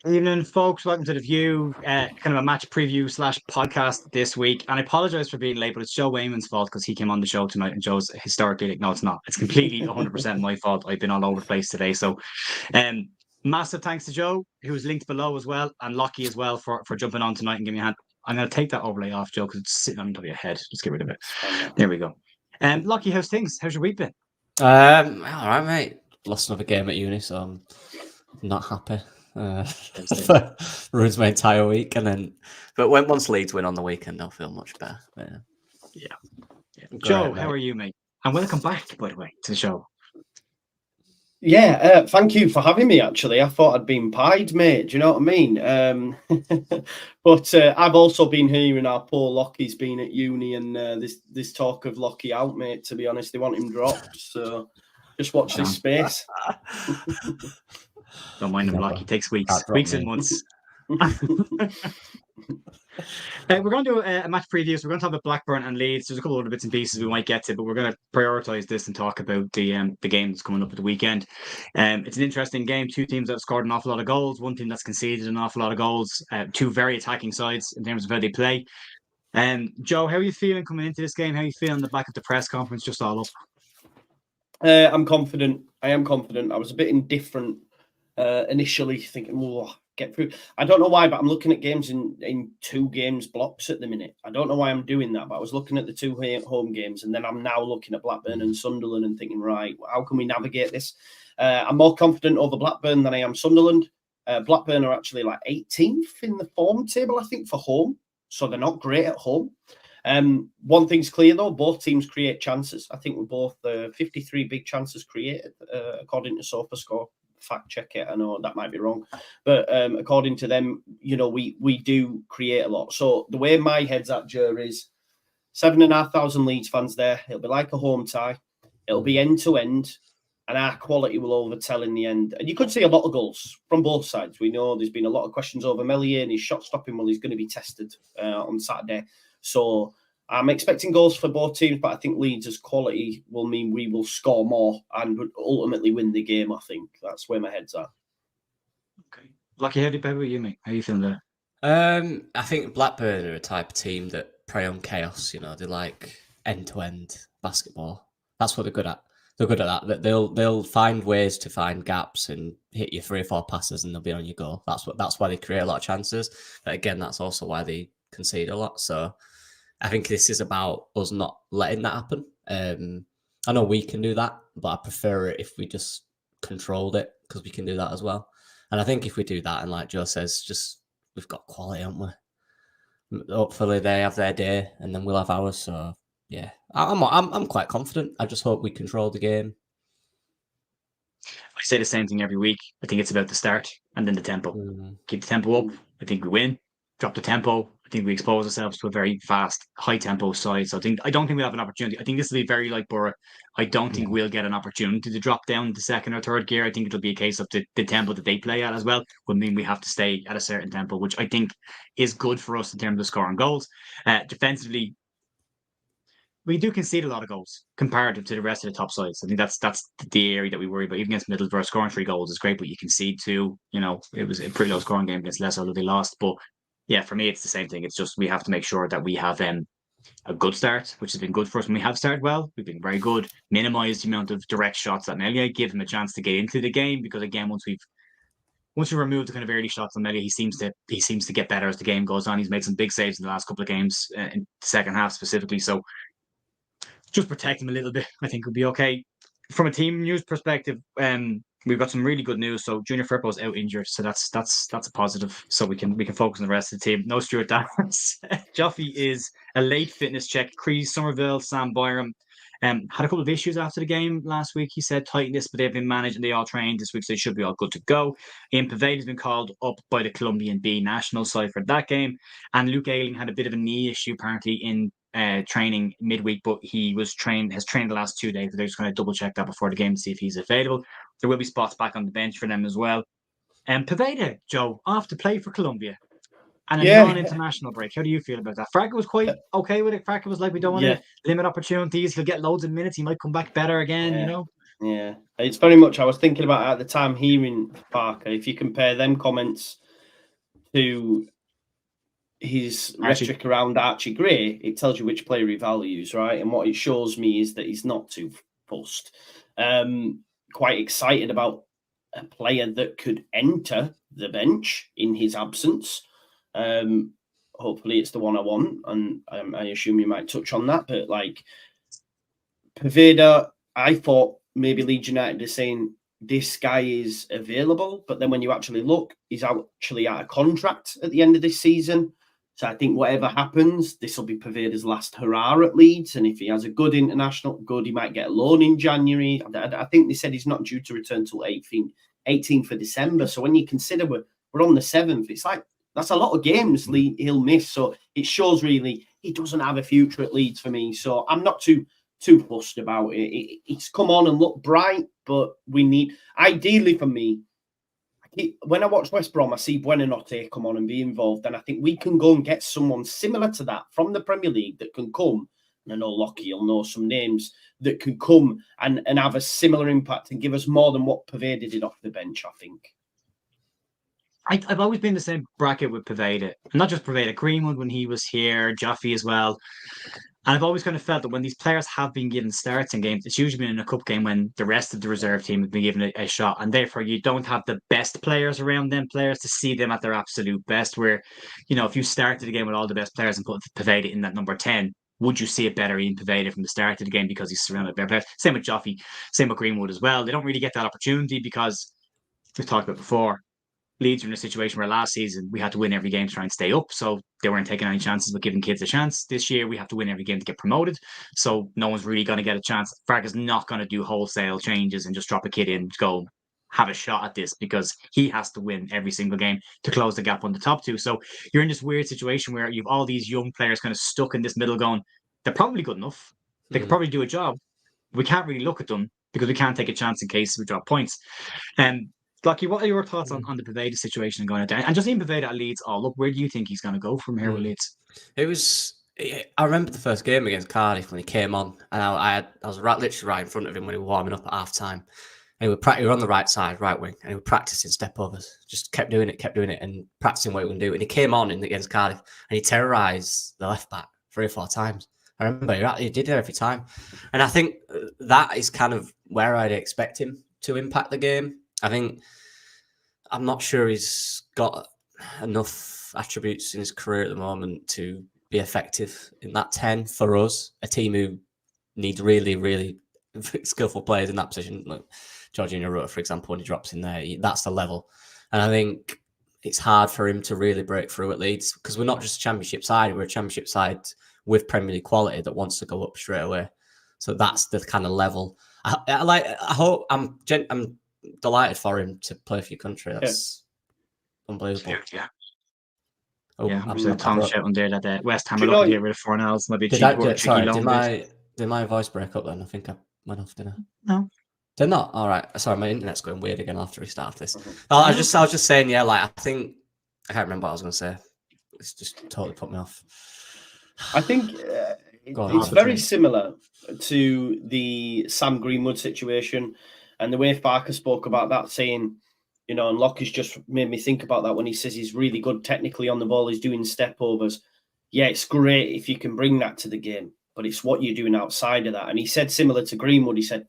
Evening, folks. Welcome to The View, kind of a match preview slash podcast this week. And I apologise for being late, but it's Joe Wayman's fault because he came on the show tonight and Joe's historically like, no, it's not. It's completely 100% my fault. I've been all over the place today. So massive thanks to Joe, who's linked below as well, and Lockie as well for jumping on tonight and giving me a hand. I'm going to take that overlay off, Joe, because it's sitting on top of your head. Just get rid of it. There we go. Lockie, how's things? How's your week been? All right, mate. Lost another game at uni, so I'm not happy. Ruins my entire week, but once Leeds win on the weekend, I'll feel much better. Yeah. Joe, how are you, mate? And welcome back, by the way, to the show. Yeah, thank you for having me. Actually, I thought I'd been pied, mate. Do you know what I mean? But I've also been hearing our poor Lockie's been at uni, and this talk of Lockie out, mate. To be honest, they want him dropped. So just watch this space. Don't mind him, Lockie. Takes weeks and months. We're going to do a match preview. So we're going to talk about Blackburn and Leeds. There's a couple of other bits and pieces we might get to, but we're going to prioritise this and talk about the game that's coming up at the weekend. It's an interesting game. Two teams that have scored an awful lot of goals. One team that's conceded an awful lot of goals. Two very attacking sides in terms of how they play. Joe, how are you feeling coming into this game? How are you feeling the back of the press conference just all up? I'm confident. I am confident. I was a bit indifferent initially, thinking, get through. I don't know why, but I'm looking at games in 2 games blocks at the minute. I don't know why I'm doing that, but I was looking at the 2 home games, and then I'm now looking at Blackburn and Sunderland and thinking, right, how can we navigate this? I'm more confident over Blackburn than I am Sunderland. Blackburn are actually like 18th in the form table, I think, for home, so they're not great at home. One thing's clear, though, both teams create chances. I think we're both 53 big chances created, according to SofaScore. Fact check it. I know that might be wrong, but according to them, we do create a lot. So the way my head's at, Jer, is 7,500 Leeds fans there. It'll be like a home tie. It'll be end to end, and our quality will overtell in the end. And you could see a lot of goals from both sides. We know there's been a lot of questions over Meslier and his shot stopping. Well, he's going to be tested on Saturday. So I'm expecting goals for both teams, but I think Leeds' quality will mean we will score more and ultimately win the game, I think. That's where my head's at. Okay. Lucky, how about you, mate? How are you feeling there? I think Blackburn are a type of team that prey on chaos. They like end-to-end basketball. That's what they're good at. They're good at that. They'll find ways to find gaps and hit you 3 or 4 passes, and they'll be on your goal. That's why they create a lot of chances. But again, that's also why they concede a lot. So I think this is about us not letting that happen. I know we can do that, but I prefer it if we just controlled it, because we can do that as well. And I think if we do that, and like Joe says, we've got quality, haven't we? Hopefully they have their day, and then we'll have ours. So yeah, I'm quite confident. I just hope we control the game. I say the same thing every week. I think it's about the start and then the tempo. Keep the tempo up. I think we win. Drop the tempo. I think we expose ourselves to a very fast, high tempo side. So I don't think we'll have an opportunity. I think this will be very like Borough. I don't think we'll get an opportunity to drop down the second or third gear. I think it'll be a case of the tempo that they play at as well will mean we have to stay at a certain tempo, which I think is good for us in terms of scoring goals. Defensively, we do concede a lot of goals comparative to the rest of the top sides. I think that's the area that we worry about. Even against Middlesbrough, scoring 3 goals is great, but you concede 2. It was a pretty low scoring game against Leicester, although they lost. But yeah, for me, it's the same thing. It's just we have to make sure that we have a good start, which has been good for us when we have started well. We've been very good. Minimise the amount of direct shots at Meslier, give him a chance to get into the game, because again, once we remove the kind of early shots on Meslier, he seems to get better as the game goes on. He's made some big saves in the last couple of games, in the second half specifically. So just protect him a little bit, I think, would be okay. From a team news perspective, we've got some really good news. So Junior Firpo's out injured, so that's a positive. So we can focus on the rest of the team. No Stuart Downs. Joffy is a late fitness check. Crease, Somerville, Sam Byram had a couple of issues after the game last week. He said tightness, but they've been managed and they all trained this week, so they should be all good to go. Ian Poveda has been called up by the Colombian B national side for that game, and Luke Ayling had a bit of a knee issue apparently in training midweek, but he has trained the last 2 days. So they're just going to double check that before the game to see if he's available. There will be spots back on the bench for them as well. And Poveda, Joe, off to play for Colombia and a non-international break. How do you feel about that? Fracca was quite okay with it. Fracca was like, we don't want to limit opportunities. He'll get loads of minutes. He might come back better again, Yeah, it's very much, I was thinking about it at the time hearing Parker. If you compare them comments to his rhetoric around Archie Gray, it tells you which player he values, right? And what it shows me is that he's not too fussed. Quite excited about a player that could enter the bench in his absence. Hopefully it's the one I want, and I assume you might touch on that. But like Poveda, I thought maybe Leeds United is saying this guy is available, but then when you actually look, he's actually out of contract at the end of this season. So I think whatever happens, this will be Poveda's last hurrah at Leeds. And if he has a good international, he might get a loan in January. I think they said he's not due to return till 18th of December. So when you consider we're on the 7th, it's like that's a lot of games he'll miss. So it shows really he doesn't have a future at Leeds for me. So I'm not too fussed about it. It's come on and look bright, but we need, ideally for me, when I watch West Brom, I see Buonanotte come on and be involved, and I think we can go and get someone similar to that from the Premier League that can come, and I know Lockie will know some names, that can come and have a similar impact and give us more than what Poveda did off the bench, I think. I've always been the same bracket with Poveda, and not just Poveda, Greenwood when he was here, Jaffe as well. And I've always kind of felt that when these players have been given starts in games, it's usually been in a cup game when the rest of the reserve team have been given a shot. And therefore, you don't have the best players around them players to see them at their absolute best. Where, if you started the game with all the best players and put Poveda in that number 10, would you see it better in Poveda from the start of the game because he's surrounded by players? Same with Jaffe, same with Greenwood as well. They don't really get that opportunity because we've talked about before. Leeds are in a situation where last season we had to win every game to try and stay up, so they weren't taking any chances with giving kids a chance. This year we have to win every game to get promoted, so no one's really going to get a chance. Farke's not going to do wholesale changes and just drop a kid in to go have a shot at this because he has to win every single game to close the gap on the top two. So you're in this weird situation where you've all these young players kind of stuck in this middle going, they're probably good enough. They could probably do a job. We can't really look at them because we can't take a chance in case we drop points. Lucky, what are your thoughts on the Poveda situation going down? And just in Poveda at Leeds, look, where do you think he's going to go from here with Leeds? I remember the first game against Cardiff when he came on, and I was literally right in front of him when he was warming up at half time. And he were on the right side, right wing, and he was practicing step overs. Just kept doing it, and practicing what he would do. And he came on against Cardiff, and he terrorised the left back 3 or 4 times. I remember he did it every time. And I think that is kind of where I'd expect him to impact the game. I'm not sure he's got enough attributes in his career at the moment to be effective in that 10 for us, a team who needs really, really skillful players in that position. Like Jorginho Rutter, for example, when he drops in there, that's the level. And I think it's hard for him to really break through at Leeds because we're not just a championship side, we're a championship side with Premier League quality that wants to go up straight away. So that's the kind of level. I'm delighted for him to play for your country. That's unbelievable. Yeah. Absolutely. Tom shouting there that West Ham are looking to get rid of Fornells. Maybe did my voice break up then? I think I went off, didn't I? No. Did not? All right. Sorry, my internet's going weird again. I'll have to restart this. I was just saying, I think I can't remember what I was going to say. It's just totally put me off. I think it's very similar to the Sam Greenwood situation. And the way Farke spoke about that, saying, and Lockie's just made me think about that when he says he's really good technically on the ball, he's doing step overs. Yeah, it's great if you can bring that to the game, but it's what you're doing outside of that. And he said similar to Greenwood, he said,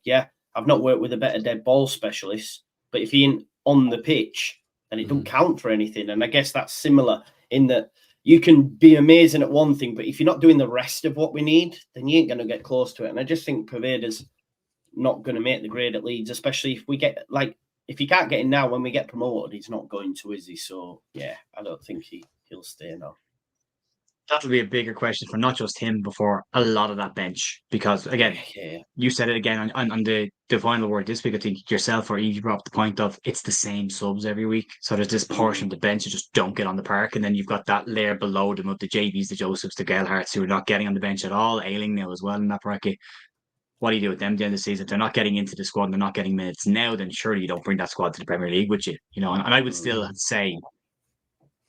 I've not worked with a better dead ball specialist, but if he ain't on the pitch, then it don't count for anything. And I guess that's similar in that you can be amazing at one thing, but if you're not doing the rest of what we need, then you ain't going to get close to it. And I just think Poveda's not going to make the grade at Leeds, especially if we get if he can't get in now when we get promoted, he's not going to, is he? So I don't think he'll stay now. That'll be a bigger question for not just him, but for a lot of that bench. Because again, you said it again on the final word this week. I think yourself or Eve brought up the point of it's the same subs every week. So there's this portion of the bench that just don't get on the park, and then you've got that layer below them of the JBs, the Josephs, the Gelharts who are not getting on the bench at all. Ailing now as well in that bracket. What do you do with them at the end of the season? If they're not getting into the squad and they're not getting minutes now, then surely you don't bring that squad to the Premier League, would you? And I would still say,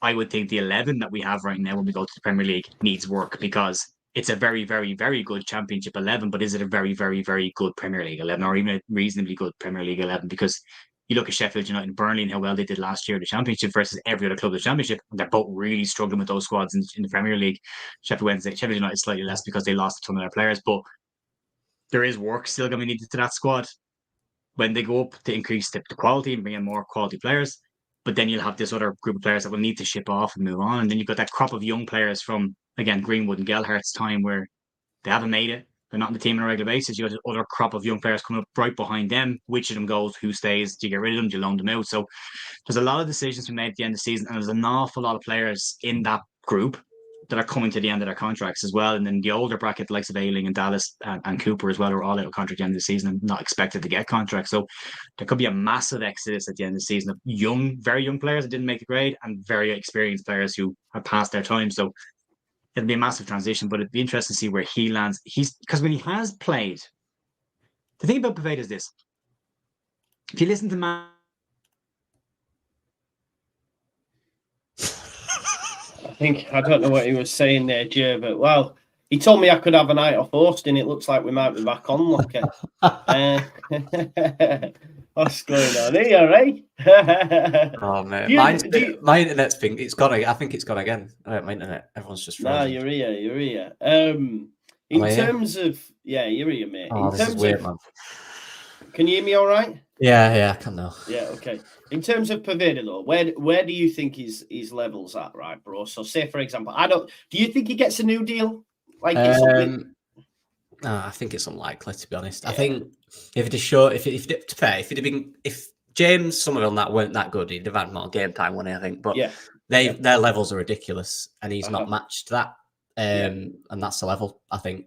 I would think the 11 that we have right now when we go to the Premier League needs work because it's a very, very, very good Championship 11, but is it a very, very, very good Premier League 11 or even a reasonably good Premier League 11? Because You look at Sheffield United and Burnley and how well they did last year in the Championship versus every other club in the Championship. And they're both really struggling with those squads in the Premier League. Sheffield United slightly less because they lost a ton of their players, but there is work still going to be needed to that squad when they go up to increase the quality and bring in more quality players. But then you'll have this other group of players that will need to ship off and move on. And then you've got that crop of young players from, again, Greenwood and Gelhardt's time where they haven't made it. They're not in the team on a regular basis. You got this other crop of young players coming up right behind them. Which of them goes? Who stays? Do you get rid of them? Do you loan them out? So there's a lot of decisions to be made at the end of the season. And there's an awful lot of players in that group that are coming to the end of their contracts as well. And then the older bracket, the likes of Ayling and Dallas and Cooper as well, are all out of contract at the end of the season and not expected to get contracts. So there could be a massive exodus at the end of the season of very young players that didn't make the grade and very experienced players who have passed their time. So it'll be a massive transition, but it'd be interesting to see where he lands. Because when he has played, the thing about Poveda is this. If you listen to I don't know what he was saying there, Joe, but well, he told me I could have a night off hosting. It looks like we might be back on, Lucky. What's going on here, eh? Oh man, my internet's been. It's gone. I think it's gone again. My internet. Everyone's just frozen. Nah, you're here. In terms of you're here, mate. Oh, this is weird, man. Can you hear me all right? Yeah, I can now. Yeah, okay. In terms of Poveda, though, where do you think his levels at, right, bro? So, say for example, do you think he gets a new deal? Like, no, I think it's unlikely, to be honest. Yeah. I think if James Somerville and that weren't that good, he'd have had more game time, wouldn't he? I think, but their levels are ridiculous, and he's not matched that, and that's the level. I think.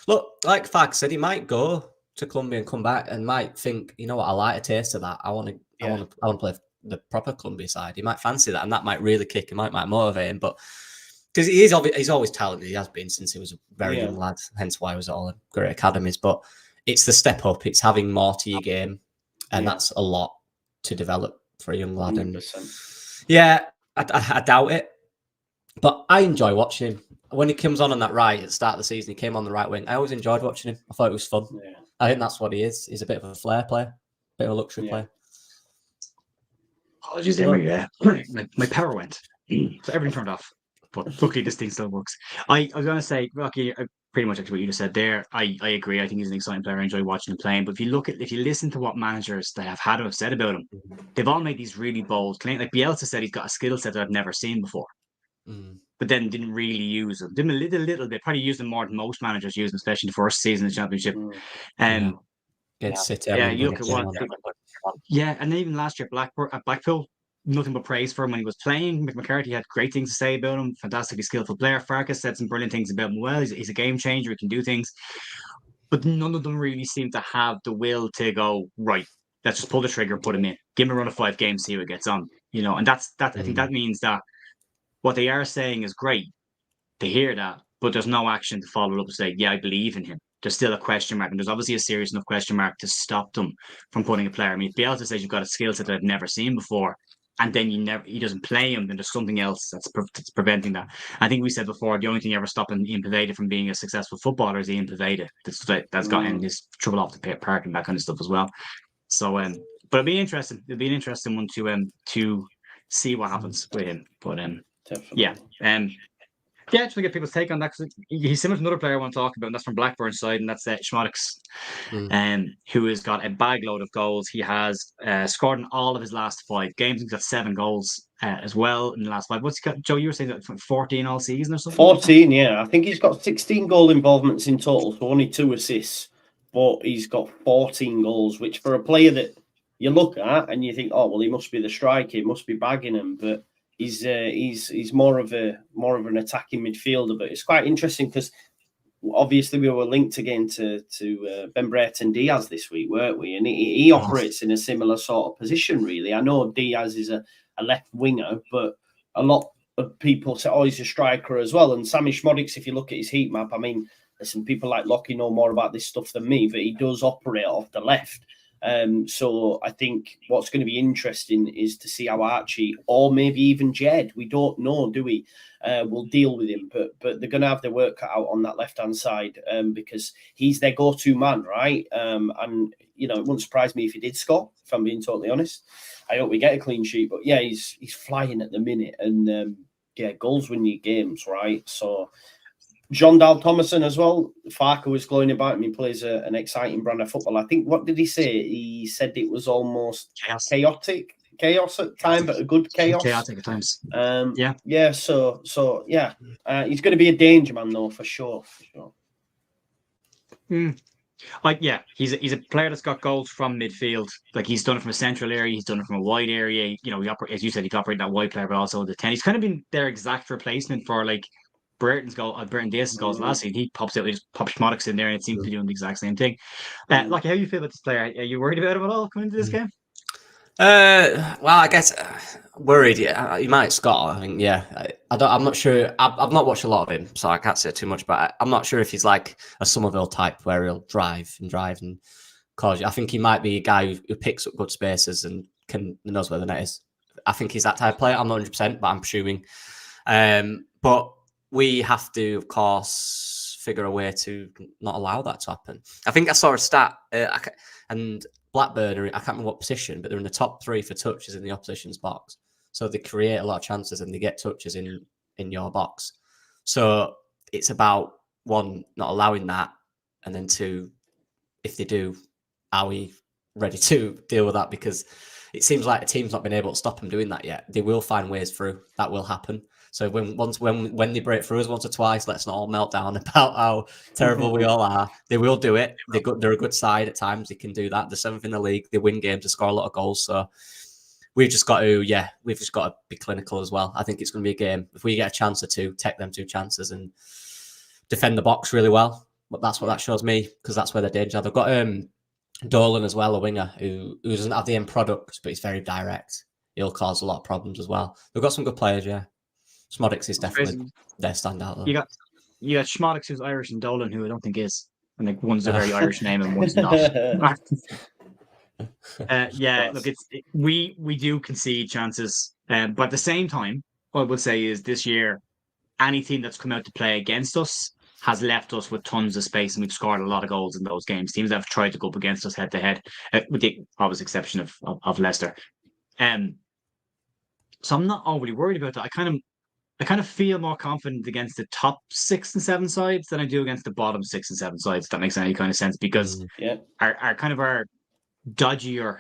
Look, like Fag said, he might go to Colombia and come back and might think, you know what, I like a taste of that. I want to play the proper Colombia side. He might fancy that, and that might really kick him, might motivate him. But because he's always talented, he has been since he was a very young lad. Hence why he was at all great academies. But it's the step up. It's having more to your game, and that's a lot to develop for a young lad. 100%. And I doubt it, but I enjoy watching him. When he comes on that right at the start of the season, he came on the right wing. I always enjoyed watching him. I thought it was fun. Yeah. I think that's what he is. He's a bit of a flair player, a bit of a luxury player. Apologies, my power went. So everything turned off. But luckily, this thing still works. I was going to say, Rocky, pretty much actually what you just said there. I agree. I think he's an exciting player. I enjoy watching him playing. But if you listen to what managers that have said about him, they've all made these really bold claims. Like Bielsa said, he's got a skill set that I've never seen before. But then didn't really use them. Did a little bit. Probably used them more than most managers use them, especially the first season of the Championship. You look at what. And even last year at Blackpool, nothing but praise for him when he was playing. McCarthy had great things to say about him. Fantastically skillful player. Farkas said some brilliant things about him. Well, he's a game changer. He can do things. But none of them really seem to have the will to go, right, let's just pull the trigger, put him in. Give him a run of 5 games, see what gets on. And I think that means that what they are saying is great. They hear that, but there's no action to follow up and say, I believe in him. There's still a question mark, and there's obviously a serious enough question mark to stop them from putting a player. I mean, if Bielsa says you've got a skill set that I've never seen before, and then he doesn't play him, then there's something else that's preventing that. I think we said before, the only thing ever stopping Ian Poveda from being a successful footballer is Ian Poveda. That's gotten his trouble off the park and that kind of stuff as well. So, but it'll be interesting. It'll be an interesting one to see what happens with him. But just to get people's take on that, because he's similar to another player I want to talk about, and that's from Blackburn side, and that's Schmodix, who has got a bag load of goals. He has scored in all of his last 5 games. He's got 7 goals as well in the last 5. What's he got, Joe? You were saying that 14 all season or something? 14, yeah. I think he's got 16 goal involvements in total, so only 2 assists, but he's got 14 goals, which for a player that you look at and you think, oh well, he must be the striker, he must be bagging him, but he's more of an attacking midfielder. But it's quite interesting because obviously we were linked again to Ben Brereton Diaz this week, weren't we? And he operates in a similar sort of position, really. I know Diaz is a left winger, but a lot of people say, oh, he's a striker as well. And Sammy Schmodix, if you look at his heat map, I mean, there's some people like Lockie know more about this stuff than me, but he does operate off the left. So I think what's going to be interesting is to see how Archie, or maybe even Jed, we don't know, do we, will deal with him. But they're going to have their work cut out on that left-hand side because he's their go-to man, right? And, you know, it wouldn't surprise me if he did score, if I'm being totally honest. I hope we get a clean sheet. But, yeah, he's flying at the minute. And, goals win you games, right? So John Dal Thomason as well. Farker was glowing about him. He plays an exciting brand of football. I think, what did he say? He said it was almost chaos at time, but a good chaos. Chaotic at times. Yeah. So he's going to be a danger man though, for sure. He's a player that's got goals from midfield. Like, he's done it from a central area, he's done it from a wide area. You know, as you said, he can operate that wide player, but also the 10. He's kind of been their exact replacement for like Burton Diaz's goals last season. He pops out, he just pops Schmottix in there, and it seems to be doing the exact same thing. Like, how you feel about this player? Are you worried about him at all coming into this game? Well, I guess worried. Yeah, he might score. I think. Yeah, I'm not sure. I've not watched a lot of him, so I can't say too much. But I'm not sure if he's like a Somerville type where he'll drive and cause you. I think he might be a guy who picks up good spaces and knows where the net is. I think he's that type of player. I'm not 100%, but I'm presuming. But we have to, of course, figure a way to not allow that to happen. I think I saw a stat, and Blackburn I can't remember what position, but they're in the top 3 for touches in the opposition's box. So they create a lot of chances and they get touches in your box. So it's about, 1, not allowing that, and then 2, if they do, are we ready to deal with that? Because it seems like the team's not been able to stop them doing that yet. They will find ways through. That will happen. So when they break through us once or twice, let's not all melt down about how terrible we all are. They will do it. They're a good side at times. They can do that. They're 7th in the league. They win games. They score a lot of goals. So we've just got to be clinical as well. I think it's going to be a game. If we get a chance or two, take them 2 chances and defend the box really well. But that's what that shows me, because that's where the danger are. They've got Dolan as well, a winger who doesn't have the end product, but he's very direct. He'll cause a lot of problems as well. They've got some good players, yeah. Schmottix is definitely their standout, though. You got Schmottix, who's Irish, and Dolan, who I don't think is. And like, one's a very Irish name and one's not. Look, we do concede chances, but at the same time, what I would say is this year, any team that's come out to play against us has left us with tons of space, and we've scored a lot of goals in those games. Teams that have tried to go up against us head to head, with the obvious exception of Leicester. So I'm not overly worried about that. I kind of feel more confident against the top 6 and 7 sides than I do against the bottom 6 and 7 sides. If that makes any kind of sense, because our dodgier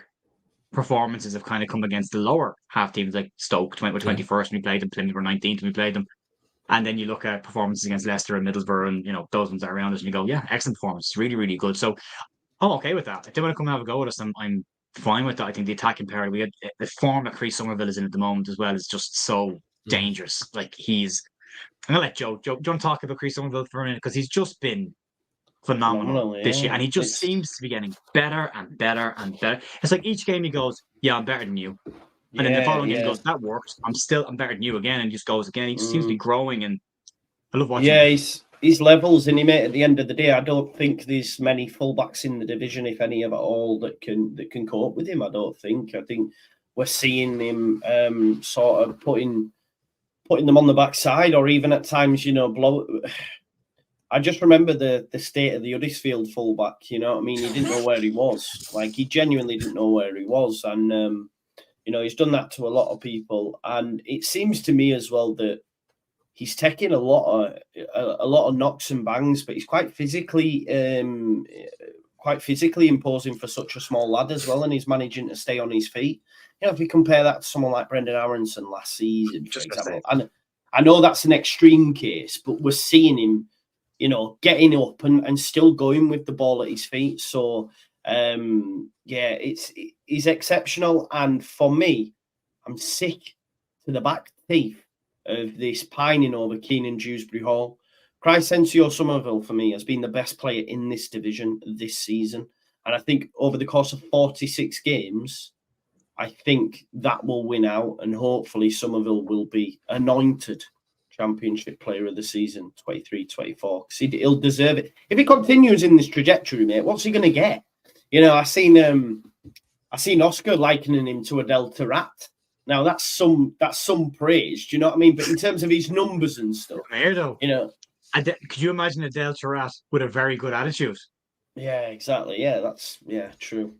performances have kind of come against the lower half teams, like Stoke, 21st when we played them, Plymouth were 19th when we played them. And then you look at performances against Leicester and Middlesbrough, and you know those ones that are around us, and you go, yeah, excellent performance, really, really good. So I'm okay with that. If they want to come and have a go at us, I'm fine with that. I think the attacking pair, we had the form that Chris Somerville is in at the moment as well, is just so dangerous. Like, I'm gonna let Joe talk about Chris Somerville for a minute, because he's just been phenomenal this year, and he just seems to be getting better and better and better. It's like each game he goes, yeah, I'm better than you. And then the following game he goes, that works. I'm better than you again, and just goes again. He just seems to be growing, and I love watching him. He's levels, and he mate, at the end of the day, I don't think there's many fullbacks in the division, if any of it all, that can cope with him. I think we're seeing him sort of putting them on the backside, or even at times, blow. I just remember the state of the Huddersfield fullback. You know what I mean? He didn't know where he was. Like, he genuinely didn't know where he was, and he's done that to a lot of people. And it seems to me as well that he's taking a lot of knocks and bangs, but he's quite physically imposing for such a small lad as well, and he's managing to stay on his feet. If you compare that to someone like Brendan Aronson last season, for example, and I know that's an extreme case, but we're seeing him, getting up and still going with the ball at his feet. So, he's exceptional. And for me, I'm sick to the back teeth of this pining over Keenan Dewsbury Hall. Crysencio Somerville, for me, has been the best player in this division this season. And I think over the course of 46 games, I think that will win out, and hopefully Somerville will be anointed Championship Player of the Season 23-24, because he'll deserve it. If he continues in this trajectory, mate, what's he going to get? I seen I seen Oscar likening him to a Delta rat. Now that's some praise. Do you know what I mean? But in terms of his numbers and stuff, though. you know, could you imagine a Delta rat with a very good attitude? Yeah, exactly. Yeah, that's true,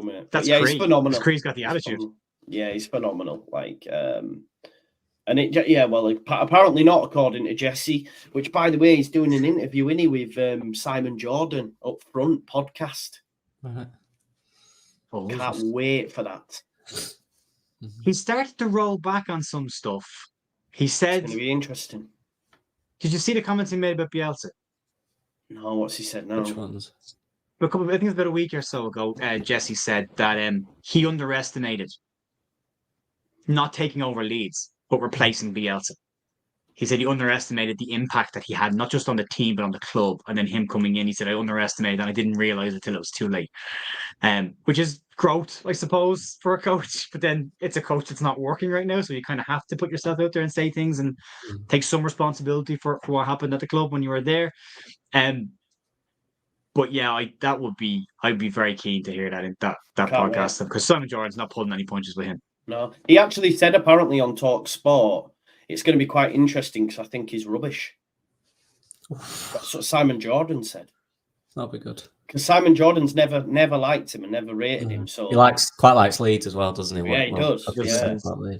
mate. That's he's phenomenal. Cree's got the attitude. Yeah, he's phenomenal. Like, and apparently not according to Jesse. Which, by the way, he's doing an interview with Simon Jordan up front podcast. Uh-huh. Can't wait for that. He started to roll back on some stuff. He said, "It's going to be interesting." Did you see the comments he made about Bielsa? No, what's he said now? Which ones? I think it was about a week or so ago. Jesse said that he underestimated not taking over Leeds, but replacing Bielsa. He said he underestimated the impact that he had, not just on the team, but on the club. And then him coming in, he said, I underestimated and I didn't realise it till it was too late. Which is growth, I suppose, for a coach. But then it's a coach that's not working right now. So you kind of have to put yourself out there and say things and take some responsibility for what happened at the club when you were there. But yeah, I'd be very keen to hear that in that podcast, because Simon Jordan's not pulling any punches with him. No, he actually said apparently on Talk Sport, it's going to be quite interesting because I think he's rubbish. That's what Simon Jordan said. That'll be good. Because Simon Jordan's never liked him and never rated him. So he quite likes Leeds as well, doesn't he? Yeah, he does.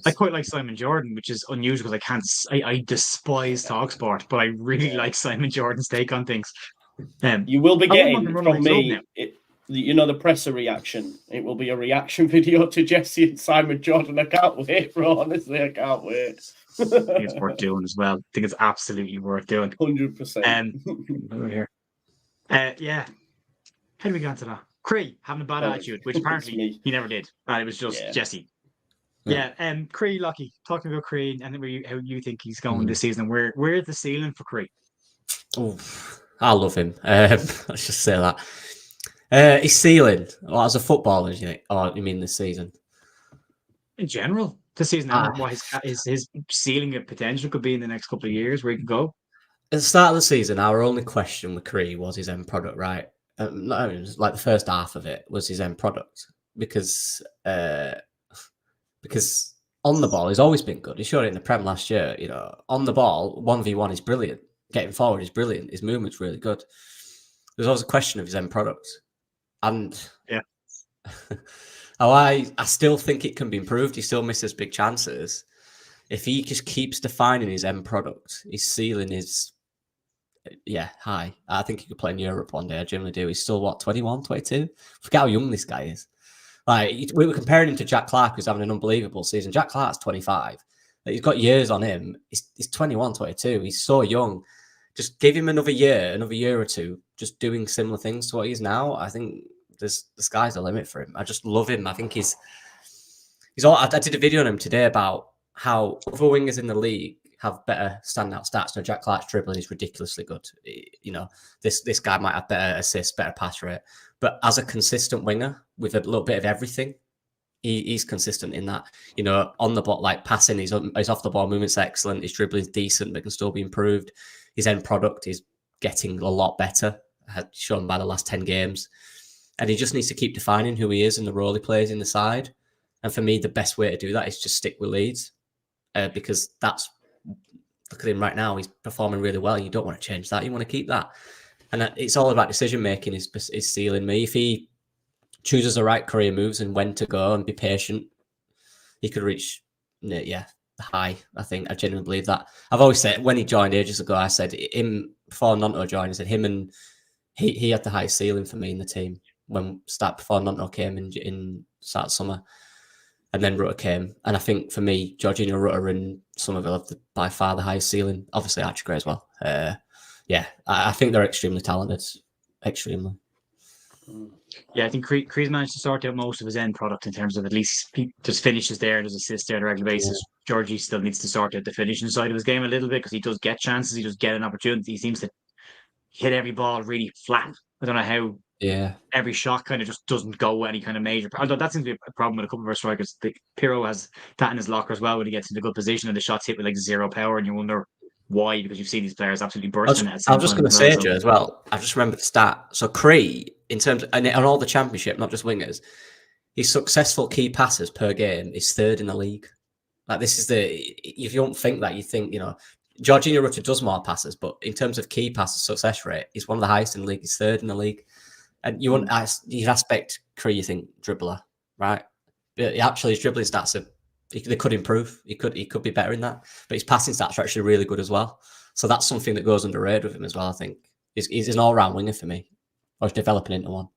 I quite like Simon Jordan, which is unusual because I despise TalkSport, but I really like Simon Jordan's take on things. You will be getting from me, the presser reaction. It will be a reaction video to Jesse and Simon Jordan. I can't wait, bro. Honestly, I can't wait. I think it's worth doing as well. I think it's absolutely worth doing. 100%. Over here. Yeah. How do we get into that? Cree having a bad attitude, which apparently he never did. It was just Jesse. Yeah. Cree, Lucky, talking about Cree and how you think he's going this season. Where's the ceiling for Cree? Oh, I love him. Let's just say that. His ceiling, as a footballer, or you mean this season? In general, this season, what his ceiling of potential could be in the next couple of years, where he can go. At the start of the season, our only question with Cree was his end product, right? Like the first half of it was his end product, because on the ball he's always been good. He showed it in the Prem last year. On the ball, 1v1 is brilliant. Getting forward is brilliant. His movement's really good. There's always a question of his end product, and I still think it can be improved. He still misses big chances. If he just keeps defining his end product, his ceiling is high. I think he could play in Europe one day. I genuinely do. He's still 21, 22. Forget how young this guy is. Like, we were comparing him to Jack Clark, who's having an unbelievable season. Jack Clark's 25. He's got years on him. He's 21, 22. He's so young. Just give him another year or two, just doing similar things to what he is now. I think the sky's the limit for him. I just love him. I think he's all. I did a video on him today about how other wingers in the league have better standout stats. Now, Jack Clark's dribbling is ridiculously good. This guy might have better assists, better pass rate, but as a consistent winger with a little bit of everything, he's consistent in that. On the ball, like passing, his off the ball movement's excellent. His dribbling's decent, but can still be improved. His end product is getting a lot better, shown by the last 10 games. And he just needs to keep defining who he is and the role he plays in the side. And for me, the best way to do that is just stick with Leeds, because look at him right now. He's performing really well. You don't want to change that. You want to keep that. And it's all about decision-making is sealing me. If he chooses the right career moves and when to go and be patient, he could reach, high. I think I genuinely believe that. I've always said, when he joined ages ago, I said him before Nonto joined, I said him and he had the highest ceiling for me in the team before Nonto came in start of summer, and then Rutter came. And I think for me, Jorginho, Rutter and Somerville have by far the highest ceiling. Obviously Archie as well. I think they're extremely talented. Extremely. Yeah, I think Cree's managed to sort out most of his end product in terms of at least there's finishes there, there's assists there on a regular basis. Georgie still needs to sort out the finishing side of his game a little bit, because he does get chances, he does get an opportunity. He seems to hit every ball really flat. I don't know how every shot kind of just doesn't go any kind of major. Although that seems to be a problem with a couple of our strikers. Pirro has that in his locker as well when he gets into good position and the shots hit with like zero power, and you wonder why, because you've seen these players absolutely bursting at I was just going to say, Joe, as well, I just remembered the stat. So Cree, in terms of, and on all the championship, not just wingers, his successful key passes per game is third in the league. Like this is if you don't think that, you think, Jorginho Rutter does more passes, but in terms of key passes success rate, he's one of the highest in the league. He's third in the league. And you aspect Cree, you think dribbler, right? But actually, his dribbling stats they could improve. He could be better in that. But his passing stats are actually really good as well. So that's something that goes underrated with him as well. I think he's an all-round winger for me, or he's developing into one.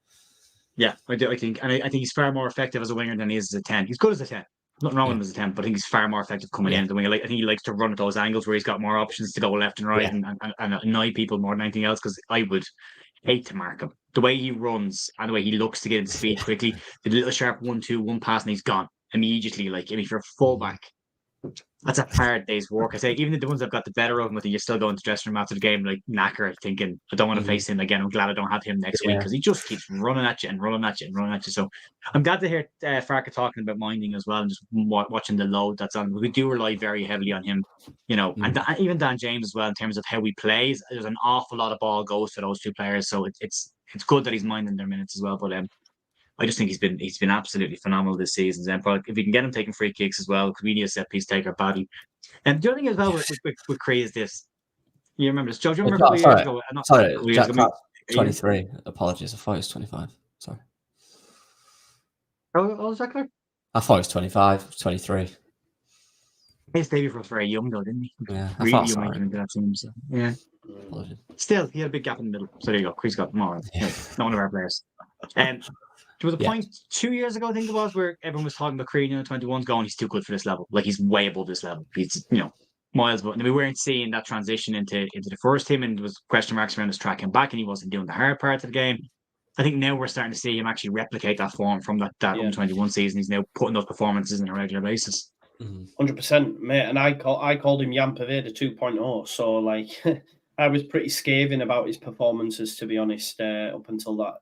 Yeah, I do. I think he's far more effective as a winger than he is as a 10. He's good as a 10. Nothing wrong with him as a 10, but I think he's far more effective coming in as a winger. I think he likes to run at those angles where he's got more options to go left and right and annoy people more than anything else, because I would hate to mark him. The way he runs and the way he looks to get into speed quickly, the little sharp 1-2, one pass and he's gone immediately. Like, if you're a fullback, that's a hard day's work. I say, even the ones that have got the better of him, I think you're still going to dressing room after the game like knackered, thinking, I don't want to face him again. I'm glad I don't have him next week, because he just keeps running at you and running at you and running at you. So I'm glad to hear Farka talking about minding as well, and just watching the load that's on. We do rely very heavily on him, and even Dan James as well, in terms of how he plays. There's an awful lot of ball goes to those two players, so it's good that he's minding their minutes as well. But I just think he's been absolutely phenomenal this season. And if we can get him taking free kicks as well, because we need a set piece taker badly. And the other thing as well with Cree is this. You remember this, Joe? Do you remember a couple of years ago? Sorry, Jack, 23. Apologies, I thought it was 25. Sorry. Oh, was that clear? I thought it was 25, 23. His debut was very young though, didn't he? Yeah, really young into that team. So, yeah. Apologies. Still, he had a big gap in the middle. So there you go. Cree's got more. Not one of our players. There was a point 2 years ago, I think it was, where everyone was talking about Cree, 21's going, he's too good for this level. Like, he's way above this level. He's, miles above. And we weren't seeing that transition into the first team, and there was question marks around his tracking back, and he wasn't doing the hard part of the game. I think now we're starting to see him actually replicate that form from that under-21 season. He's now putting those performances on a regular basis. 100%, mate. And I called him Jan Poveda 2.0. So, like, I was pretty scathing about his performances, to be honest, up until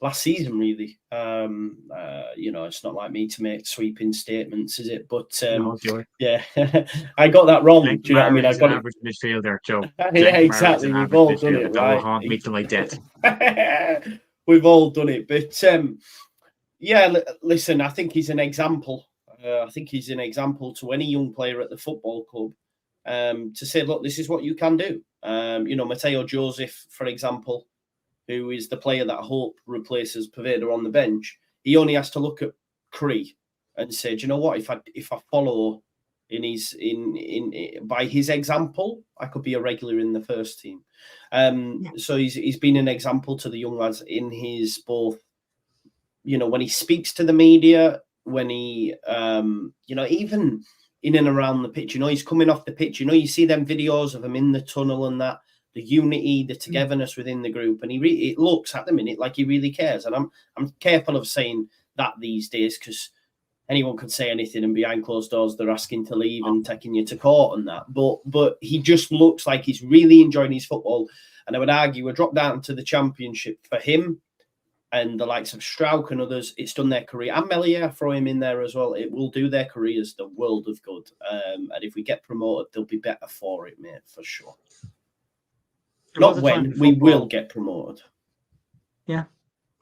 last season, really. It's not like me to make sweeping statements, is it? But yeah, I got that wrong. Do you know what I mean? I got an average midfielder, Joe. Yeah, exactly. We've all done it, right? Don't meet them like death. We've all done it, but listen, I think he's an example. I think he's an example to any young player at the football club, to say, look, this is what you can do. Mateo Joseph, for example, who is the player that I hope replaces Poveda on the bench, he only has to look at Cree and say, do you know what? If I follow by his example, I could be a regular in the first team. So he's been an example to the young lads in his both, when he speaks to the media, when he, even in and around the pitch, he's coming off the pitch, you see them videos of him in the tunnel and that, the unity, the togetherness within the group, and it looks at the minute like he really cares. And I'm careful of saying that these days, because anyone could say anything, and behind closed doors they're asking to leave and taking you to court and that. But he just looks like he's really enjoying his football. And I would argue a drop down to the Championship for him and the likes of Strauch and others, it's done their career. And Melier, throw him in there as well. It will do their careers the world of good. And if we get promoted, they'll be better for it, mate, for sure. Not when, we will get promoted. Yeah,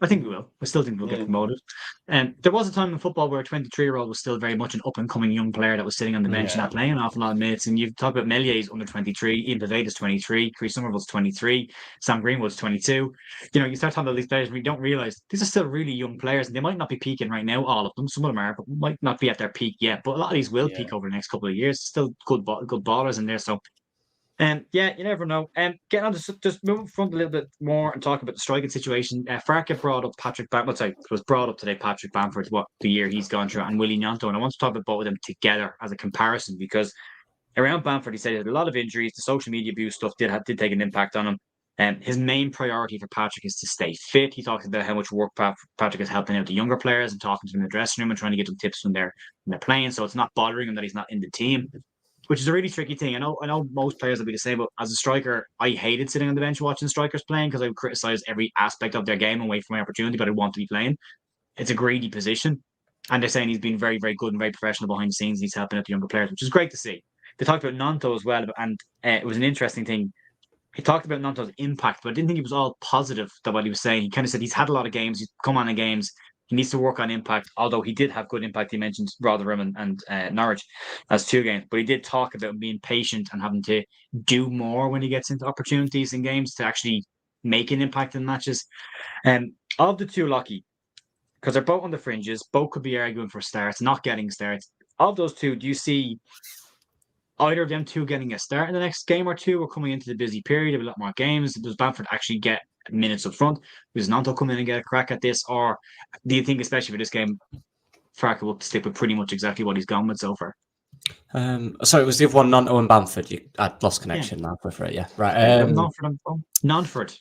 I think we will. I still think we'll get promoted. And there was a time in football where a 23-year-old was still very much an up-and-coming young player that was sitting on the bench and not playing an awful lot of minutes. And you've talked about Melier's under 23, Ian Poveda's 23, Chris Somerville's 23, Sam Greenwood's 22. You start talking about these players and we don't realise these are still really young players, and they might not be peaking right now, all of them. Some of them are, but might not be at their peak yet. But a lot of these will peak over the next couple of years. Still good ballers in there. So you never know. Getting on to just move front a little bit more and talk about the striking situation. Farka brought up Patrick Bamford. It was brought up today, Patrick Bamford, what the year he's gone through, and Willie Gnonto. And I want to talk about both of them together as a comparison, because around Bamford, he said he had a lot of injuries. The social media abuse stuff did take an impact on him. His main priority for Patrick is to stay fit. He talks about how much work Patrick is helping out the younger players and talking to them in the dressing room and trying to get them tips when they're playing. So it's not bothering him that he's not in the team, which is a really tricky thing. I know most players will be the same, but as a striker, I hated sitting on the bench watching strikers playing, because I would criticize every aspect of their game and wait for my opportunity, but I want to be playing. It's a greedy position. And they're saying he's been very, very good and very professional behind the scenes. He's helping out the younger players, which is great to see. They talked about Gnonto as well, and it was an interesting thing. He talked about Gnonto's impact, but I didn't think he was all positive that what he was saying. He kind of said he's had a lot of games, he's come on in games, He needs to work on impact, although he did have good impact. He mentioned Rotherham and Norwich as 2 games, but he did talk about being patient and having to do more when he gets into opportunities in games to actually make an impact in matches. Of the two, Lockie, because they're both on the fringes, both could be arguing for starts, not getting starts. Of those two, do you see either of them two getting a start in the next game or two, or coming into the busy period of a lot more games? Does Bamford actually get minutes up front? Does Nanto come in and get a crack at this? Or do you think, especially for this game, Farke will stick with pretty much exactly what he's gone with so far? So it was the other one, Nanto and Bamford. I'd lost connection now for it, yeah. Right. Nonford.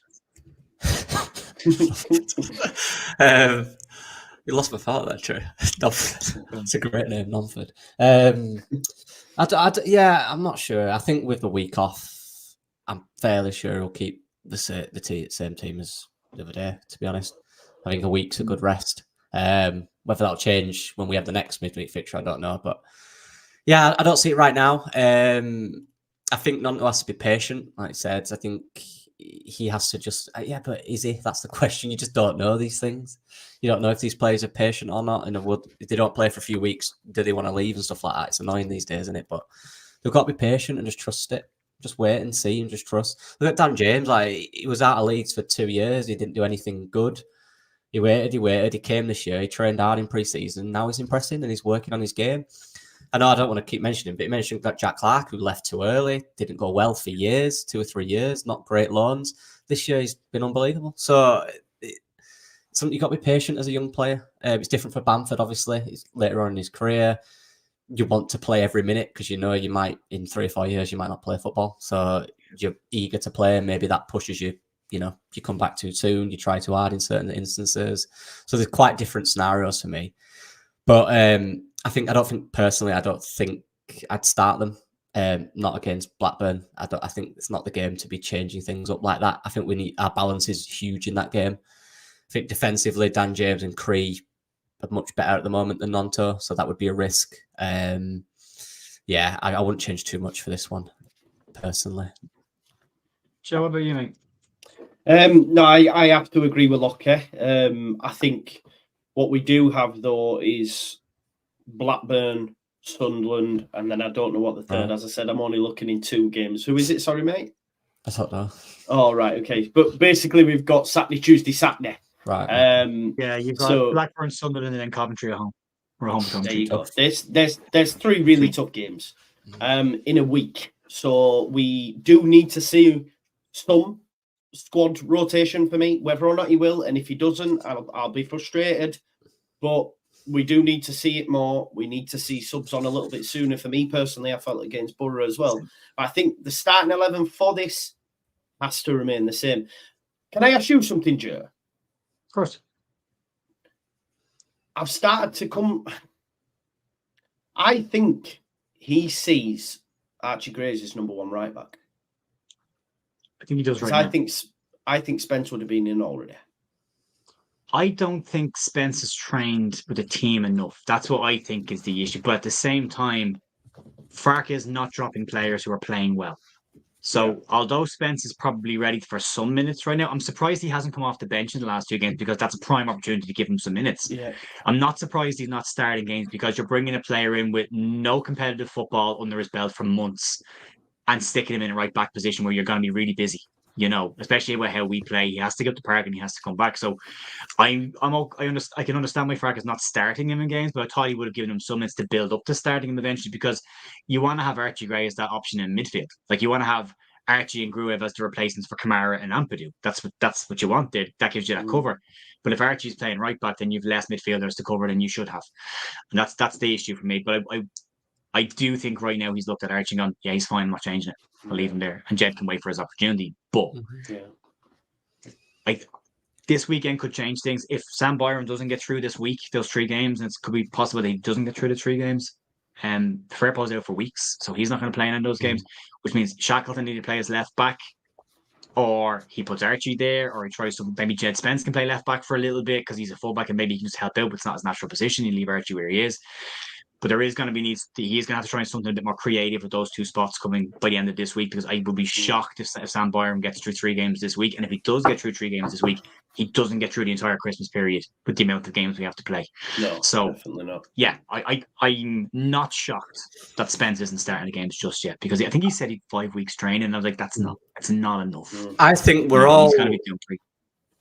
You lost my thought there, true. It's a great name, Nonford. I'm not sure. I think with the week off, I'm fairly sure he'll keep the same team as the other day, to be honest. I think a week's a good rest. Whether that'll change when we have the next midweek fixture, I don't know. But yeah, I don't see it right now. I think Nanto has to be patient, like I said. I think he has to just, but is he? That's the question. You just don't know these things. You don't know if these players are patient or not. And if they don't play for a few weeks, do they want to leave and stuff like that? It's annoying these days, isn't it? But they've got to be patient and just trust it. Just wait and see and just trust. Look at Dan James. Like, he was out of Leeds for 2 years. He didn't do anything good. He waited. He came this year. He trained hard in pre-season. Now he's impressing and he's working on his game. I know I don't want to keep mentioning him, but he mentioned that Jack Clark, who left too early, didn't go well for years, 2 or 3 years, not great loans. This year he's been unbelievable. So something you've got to be patient as a young player. It's different for Bamford, obviously. It's later on in his career. You want to play every minute because you know you might, in 3 or 4 years, you might not play football. So you're eager to play, and maybe that pushes you. You know, you come back too soon, you try too hard in certain instances. So there's quite different scenarios for me. But I don't think I'd start them. Not against Blackburn. I think it's not the game to be changing things up like that. I think our balance is huge in that game. I think defensively, Dan James and Cree are much better at the moment than Nanto, so that would be a risk. I wouldn't change too much for this one, personally. Joe, what about you, mate? No, I have to agree with Lockie. I think what we do have, though, is Blackburn, Sunderland, and then I don't know what the third. As I said, I'm only looking in 2 games. Who is it? Sorry, mate. I don't know. Oh, right, okay. But basically, we've got Saturday, Tuesday, Saturday. Right. You've got Blackburn, Sunderland, and then Coventry at home. We're home. There you go. There's 3 really tough games in a week. So we do need to see some squad rotation for me, whether or not he will. And if he doesn't, I'll be frustrated. But we do need to see it more. We need to see subs on a little bit sooner. For me personally, I felt against Borough as well. But I think the starting 11 for this has to remain the same. Can I ask you something, Joe? Of course. I've started to come. I think he sees Archie Grays as number 1 right back. I think he does right now. I think Spence would have been in already. I don't think Spence is trained with a team enough. That's what I think is the issue. But at the same time, Farke is not dropping players who are playing well. So although Spence is probably ready for some minutes right now, I'm surprised he hasn't come off the bench in the last 2 games, because that's a prime opportunity to give him some minutes. Yeah. I'm not surprised he's not starting games, because you're bringing a player in with no competitive football under his belt for months and sticking him in a right back position where you're going to be really busy. You know, especially with how we play, he has to get to the park and he has to come back. So I can understand why Farke is not starting him in games, but I thought he would have given him some minutes to build up to starting him eventually, because you want to have Archie Gray as that option in midfield. Like, you want to have Archie and Gruev as the replacements for Kamara and Ampadu. That's what you want there. That gives you that cover. But if Archie's playing right back, then you've less midfielders to cover than you should have. And that's the issue for me. But I do think right now he's looked at Archie and gone, yeah, he's fine, I'm not changing it. I'll leave him there. And Jed can wait for his opportunity. But this weekend could change things. If Sam Byram doesn't get through this week, those 3 games, and it could be possible that he doesn't get through the 3 games, Firpo's out for weeks, so he's not going to play in any of those games, which means Shackleton need to play as left back, or he puts Archie there, or he tries to, maybe Jed Spence can play left back for a little bit because he's a fullback and maybe he can just help out, but it's not his natural position. You leave Archie where he is. But there is going to be he's going to have to try something a bit more creative with those 2 spots coming by the end of this week, because I would be shocked if Sam Byram gets through 3 games this week. And if he does get through 3 games this week, he doesn't get through the entire Christmas period with the amount of games we have to play. No, so definitely not. Yeah, I'm not shocked that Spence isn't starting the games just yet, because I think he said he'd 5 weeks training. And I was like, that's not enough. I think He's we're going to be doing 3.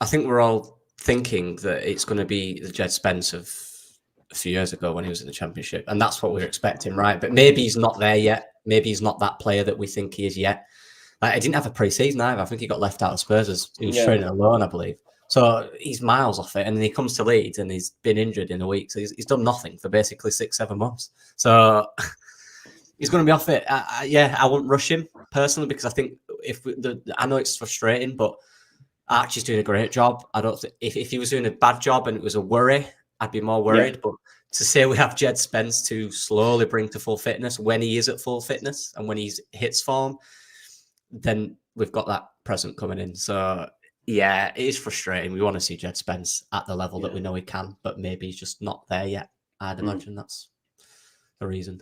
I think we're all thinking that it's going to be the Jed Spence of a few years ago when he was in the Championship, and that's what we're expecting, right? But maybe he's not there yet. Maybe he's not that player that we think he is yet. Like, I didn't have a pre-season either. I think he got left out of Spurs as he was training alone, I believe. So he's miles off it, and then he comes to Leeds and he's been injured in a week. So he's done nothing for basically 6-7 months. So he's going to be off it. I wouldn't rush him personally, because I think I know it's frustrating, but Archie's doing a great job. I don't think if he was doing a bad job and it was a worry, I'd be more worried. Yeah. But to say we have Jed Spence to slowly bring to full fitness when he is at full fitness and when he hits form, then we've got that present coming in. So yeah, it is frustrating. We want to see Jed Spence at the level that we know he can, but maybe he's just not there yet. I'd imagine that's the reason.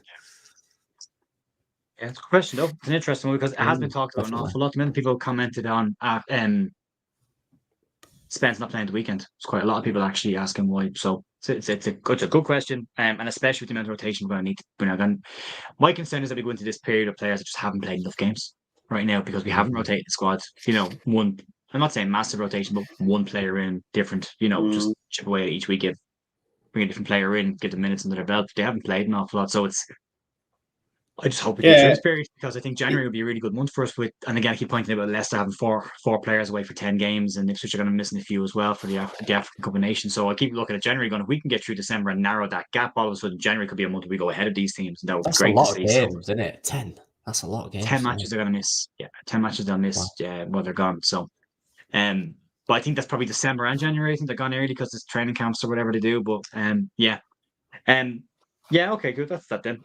Yeah, it's a good question though. It's an interesting one because it has been talked about an awful lot. Many people commented on Spence not playing the weekend. It's quite a lot of people actually asking why. So it's a good question, and especially with the amount of rotation we're going to need. My concern is that we go into this period of players that just haven't played enough games right now because we haven't rotated the squad. One. I'm not saying massive rotation, but one player in, different. Just chip away at each week, bring a different player in, get the minutes under their belt. They haven't played an awful lot, so I just hope we get through this period because I think January will be a really good month for us. And again, I keep pointing about Leicester having four players away for 10 games, and Ipswich are going to be missing a few as well for the African Cup of Nations. So I keep looking at January, going, if we can get through December and narrow that gap, all of a sudden January could be a month where we go ahead of these teams, and that would be great to see. That's a lot of games, isn't it? 10. That's a lot of games. 10 matches they're going to miss. Yeah, 10 matches they'll miss while they're gone. So, but I think that's probably December and January. I think they're gone early because it's training camps or whatever they do. But okay, good. That's that then.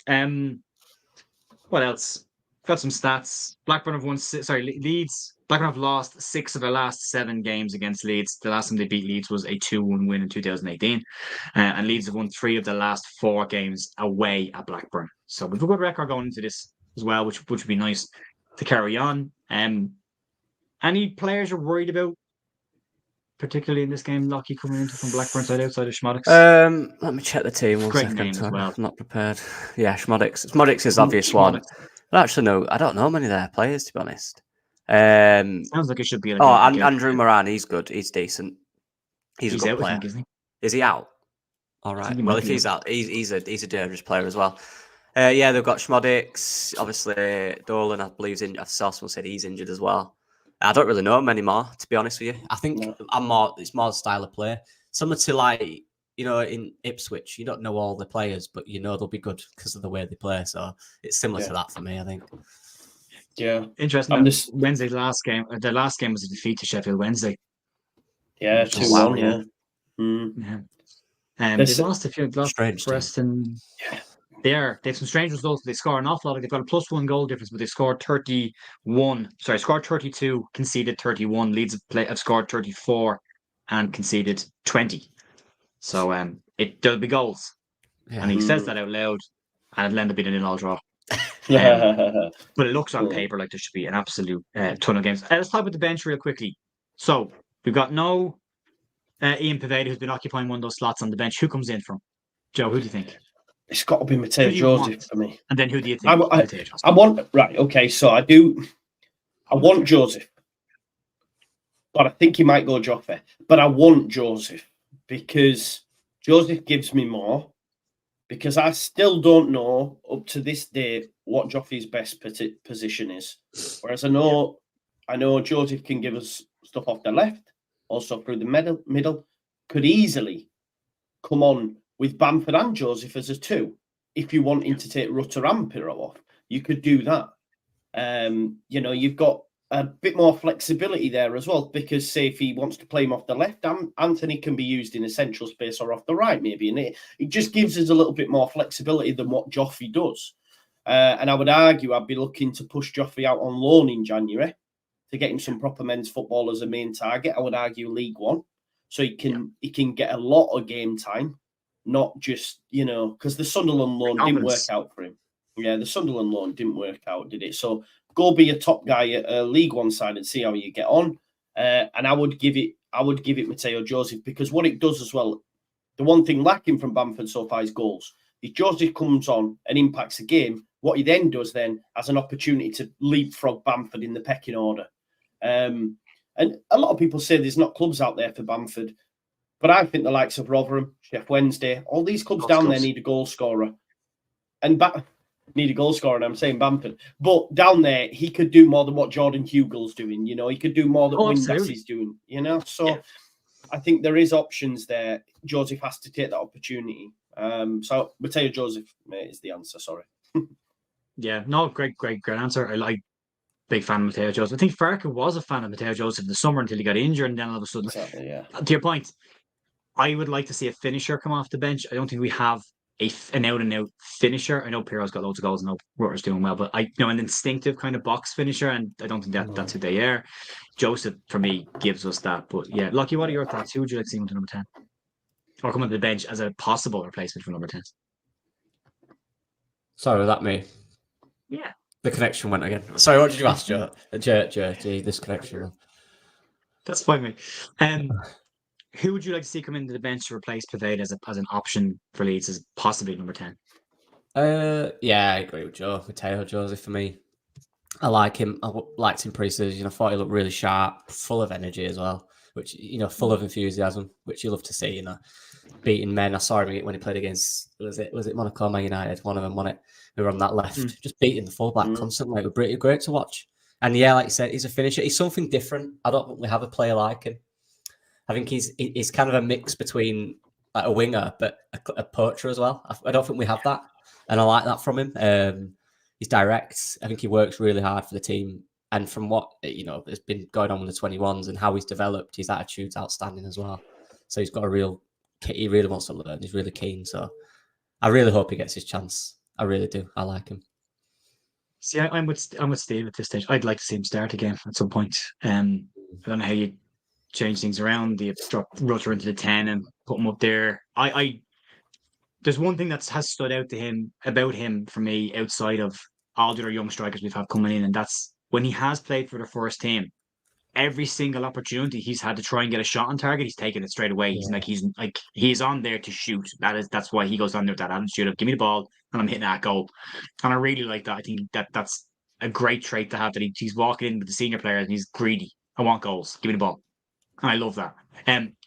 What else? Got some stats. Blackburn have Leeds. Blackburn have lost 6 of their last 7 games against Leeds. The last time they beat Leeds was a 2-1 win in 2018. And Leeds have won 3 of the last 4 games away at Blackburn. So we've a good record going into this as well, which would be nice to carry on. Any players you're worried about, particularly in this game, Lockie, coming into from Blackburn side outside of Schmodix? Let me check the team. Great name as well. I'm not prepared. Yeah, Schmodix. Schmodix is the obvious one. But actually, no, I don't know many of their players, to be honest. Sounds like it should be. Andrew Moran, he's good. He's decent. He's a good out, player. I think, isn't he? Is he out? All right. Well, if he's out, he's a dangerous player as well. They've got Schmodix. Obviously, Dolan, I believe, I saw someone said he's injured as well. I don't really know him anymore, to be honest with you. I think it's more the style of play. Similar to in Ipswich, you don't know all the players, but you know they'll be good because of the way they play. So it's similar to that for me, I think. Yeah. Interesting. Wednesday's last game, their last game was a defeat to Sheffield Wednesday. Yeah, 2-1, They've lost a few. Strange Preston. Yeah. They have some strange results. They score an awful lot. They've got a +1 goal difference, but they scored 32, conceded 31. Leeds have scored 34 and conceded 20. So there'll be goals. Yeah. And he says that out loud, and it'll end up being an 0-0 draw. But it looks on paper like there should be an absolute ton of games. Let's talk about the bench real quickly. So we've got no Ian Poveda, who's been occupying one of those slots on the bench. Who comes in from? Joe, who do you think? It's got to be Mateo Joseph for me. And then who do you think? I want Joseph. But I think he might go Joffe. But I want Joseph because Joseph gives me more. Because I still don't know up to this day what Joffe's best position is. Whereas I know Joseph can give us stuff off the left, also through the middle. Could easily come on with Bamford and Joseph as a 2. If you wanted to take Rutter and Pirro off, you could do that. You've got a bit more flexibility there as well, because say if he wants to play him off the left, Anthony can be used in a central space or off the right maybe, and it just gives us a little bit more flexibility than what Joffe does. And I would argue I'd be looking to push Joffe out on loan in January to get him some proper men's football as a main target. I would argue League One, so he can get a lot of game time. Not just, because the Sunderland loan didn't work out for him. Yeah, the Sunderland loan didn't work out, did it? So go be a top guy at a League One side and see how you get on. And I would give it I would give it Mateo Joseph, because what it does as well, the one thing lacking from Bamford so far is goals. If Joseph comes on and impacts the game, what he then does then has an opportunity to leapfrog Bamford in the pecking order. And a lot of people say there's not clubs out there for Bamford, but I think the likes of Rotherham, Sheff Wednesday, all these clubs down there need a goal scorer. And need a goal scorer, and I'm saying Bamford. But down there, he could do more than what Jordan Hugel's doing. He could do more than Windass is doing. So I think there is options there. Joseph has to take that opportunity. So Mateo Joseph is the answer. Sorry. Yeah, no, great answer. I like big fan of Mateo Joseph. I think Farke was a fan of Mateo Joseph in the summer until he got injured, and then all of a sudden, exactly, yeah. To your point, I would like to see a finisher come off the bench. I don't think we have an out-and-out finisher. I know Piro's got loads of goals, and I know Rutter's doing well, but an instinctive kind of box finisher, and I don't think that's who they are. Joseph, for me, gives us that. But yeah, Lucky, what are your thoughts? Who would you like to see into number 10? Or come onto the bench as a possible replacement for number 10? Sorry, was that me? Yeah. The connection went again. Sorry, what did you ask, Joe? This connection. That's fine, mate. Who would you like to see come into the bench to replace Poveda as an option for Leeds as possibly number 10? Yeah, I agree with Joe. Mateo Joseph for me. I like him. I liked him pre-season. I thought he looked really sharp, full of energy as well, which, full of enthusiasm, which you love to see, beating men. I saw him when he played against, was it Monaco, Man United? One of them won it. We were on that left, just beating the fullback constantly. It was great to watch. And yeah, like you said, he's a finisher. He's something different. I don't think we have a player like him. I think he's kind of a mix between like a winger, but a poacher as well. I don't think we have that, and I like that from him. He's direct. I think he works really hard for the team, and from what has been going on with the 21s and how he's developed, his attitude's outstanding as well. So he's got he really wants to learn. He's really keen. So I really hope he gets his chance. I really do. I like him. See, I'm with Steve at this stage. I'd like to see him start again at some point. I don't know how you change things around. You drop Rutter into the 10 and put him up there. There's one thing that has stood out about him for me outside of all the other young strikers we've had coming in, and that's when he has played for the first team. Every single opportunity he's had to try and get a shot on target, he's taken it straight away. Yeah. He's on there to shoot. That's why he goes on there with that attitude of give me the ball and I'm hitting that goal. And I really like that. I think that's a great trait to have, that he's walking in with the senior players and he's greedy. I want goals. Give me the ball. And I love that.